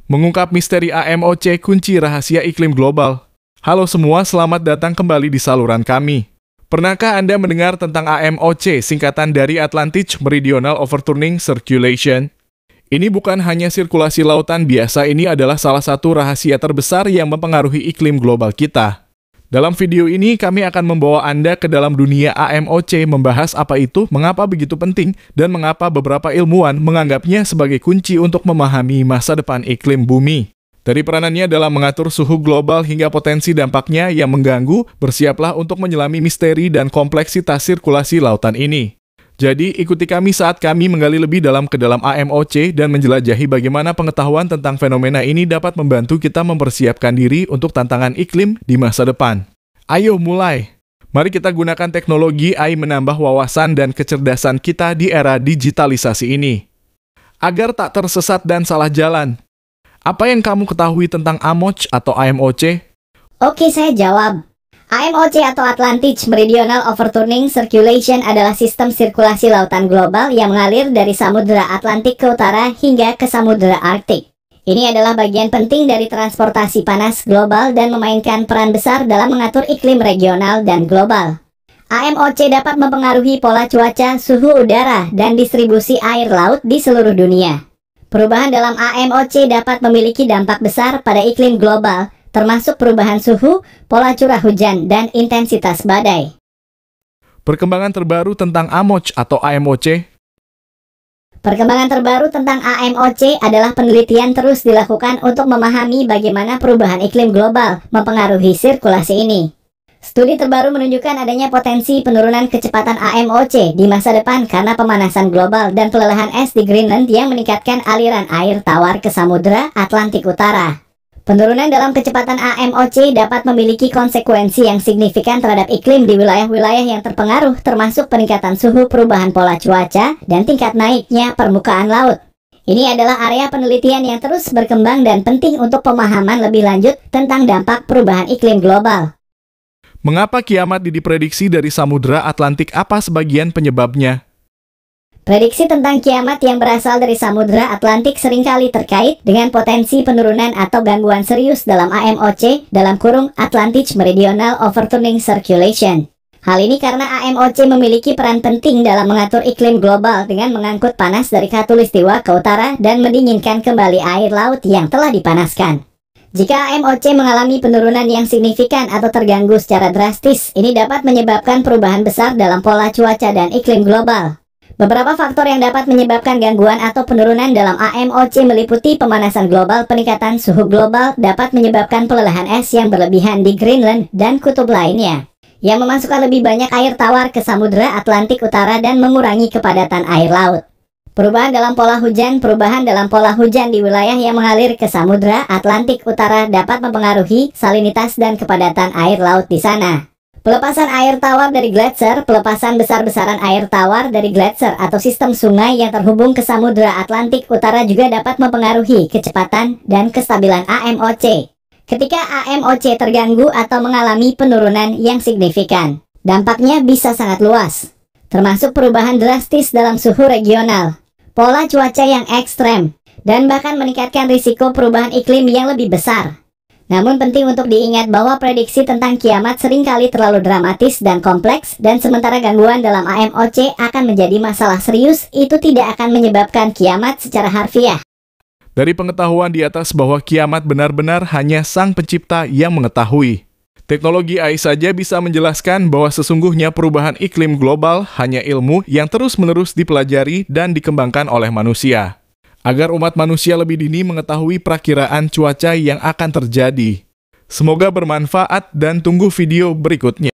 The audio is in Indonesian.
Mengungkap misteri AMOC kunci rahasia iklim global. Halo semua, selamat datang kembali di saluran kami. Pernahkah Anda mendengar tentang AMOC, singkatan dari Atlantic Meridional Overturning Circulation? Ini bukan hanya sirkulasi lautan biasa, ini adalah salah satu rahasia terbesar yang mempengaruhi iklim global kita. Dalam video ini, kami akan membawa Anda ke dalam dunia AMOC, membahas apa itu, mengapa begitu penting, dan mengapa beberapa ilmuwan menganggapnya sebagai kunci untuk memahami masa depan iklim bumi. Dari peranannya dalam mengatur suhu global hingga potensi dampaknya yang mengganggu, bersiaplah untuk menyelami misteri dan kompleksitas sirkulasi lautan ini. Jadi, ikuti kami saat kami menggali lebih dalam ke dalam AMOC dan menjelajahi bagaimana pengetahuan tentang fenomena ini dapat membantu kita mempersiapkan diri untuk tantangan iklim di masa depan. Ayo mulai! Mari kita gunakan teknologi AI menambah wawasan dan kecerdasan kita di era digitalisasi ini. Agar tak tersesat dan salah jalan. Apa yang kamu ketahui tentang AMOC atau AMOC? Oke, saya jawab. AMOC atau Atlantic Meridional Overturning Circulation adalah sistem sirkulasi lautan global yang mengalir dari Samudra Atlantik ke utara hingga ke Samudra Arktik. Ini adalah bagian penting dari transportasi panas global dan memainkan peran besar dalam mengatur iklim regional dan global. AMOC dapat mempengaruhi pola cuaca, suhu udara, dan distribusi air laut di seluruh dunia. Perubahan dalam AMOC dapat memiliki dampak besar pada iklim global, termasuk perubahan suhu, pola curah hujan, dan intensitas badai. Perkembangan terbaru tentang AMOC atau AMOC. Perkembangan terbaru tentang AMOC adalah penelitian terus dilakukan untuk memahami bagaimana perubahan iklim global mempengaruhi sirkulasi ini. Studi terbaru menunjukkan adanya potensi penurunan kecepatan AMOC di masa depan karena pemanasan global dan pelelahan es di Greenland yang meningkatkan aliran air tawar ke Samudra Atlantik Utara. Penurunan dalam kecepatan AMOC dapat memiliki konsekuensi yang signifikan terhadap iklim di wilayah-wilayah yang terpengaruh, termasuk peningkatan suhu, perubahan pola cuaca, dan tingkat naiknya permukaan laut. Ini adalah area penelitian yang terus berkembang dan penting untuk pemahaman lebih lanjut tentang dampak perubahan iklim global. Mengapa kiamat diprediksi dari Samudra Atlantik? Apa sebagian penyebabnya? Prediksi tentang kiamat yang berasal dari Samudra Atlantik seringkali terkait dengan potensi penurunan atau gangguan serius dalam AMOC (Atlantic Meridional Overturning Circulation). Hal ini karena AMOC memiliki peran penting dalam mengatur iklim global dengan mengangkut panas dari khatulistiwa ke utara dan mendinginkan kembali air laut yang telah dipanaskan. Jika AMOC mengalami penurunan yang signifikan atau terganggu secara drastis, ini dapat menyebabkan perubahan besar dalam pola cuaca dan iklim global. Beberapa faktor yang dapat menyebabkan gangguan atau penurunan dalam AMOC meliputi pemanasan global, peningkatan suhu global dapat menyebabkan pelelahan es yang berlebihan di Greenland dan kutub lainnya, yang memasukkan lebih banyak air tawar ke Samudra Atlantik Utara dan mengurangi kepadatan air laut. Perubahan dalam pola hujan di wilayah yang mengalir ke Samudra Atlantik Utara dapat mempengaruhi salinitas dan kepadatan air laut di sana. Pelepasan air tawar dari gletser, pelepasan besar-besaran air tawar dari gletser atau sistem sungai yang terhubung ke Samudra Atlantik Utara juga dapat mempengaruhi kecepatan dan kestabilan AMOC. Ketika AMOC terganggu atau mengalami penurunan yang signifikan, dampaknya bisa sangat luas, termasuk perubahan drastis dalam suhu regional, pola cuaca yang ekstrem, dan bahkan meningkatkan risiko perubahan iklim yang lebih besar. Namun penting untuk diingat bahwa prediksi tentang kiamat seringkali terlalu dramatis dan kompleks, dan sementara gangguan dalam AMOC akan menjadi masalah serius, itu tidak akan menyebabkan kiamat secara harfiah. Dari pengetahuan di atas bahwa kiamat benar-benar hanya Sang Pencipta yang mengetahui. Teknologi AI saja bisa menjelaskan bahwa sesungguhnya perubahan iklim global hanya ilmu yang terus-menerus dipelajari dan dikembangkan oleh manusia, agar umat manusia lebih dini mengetahui perakiraan cuaca yang akan terjadi. Semoga bermanfaat dan tunggu video berikutnya.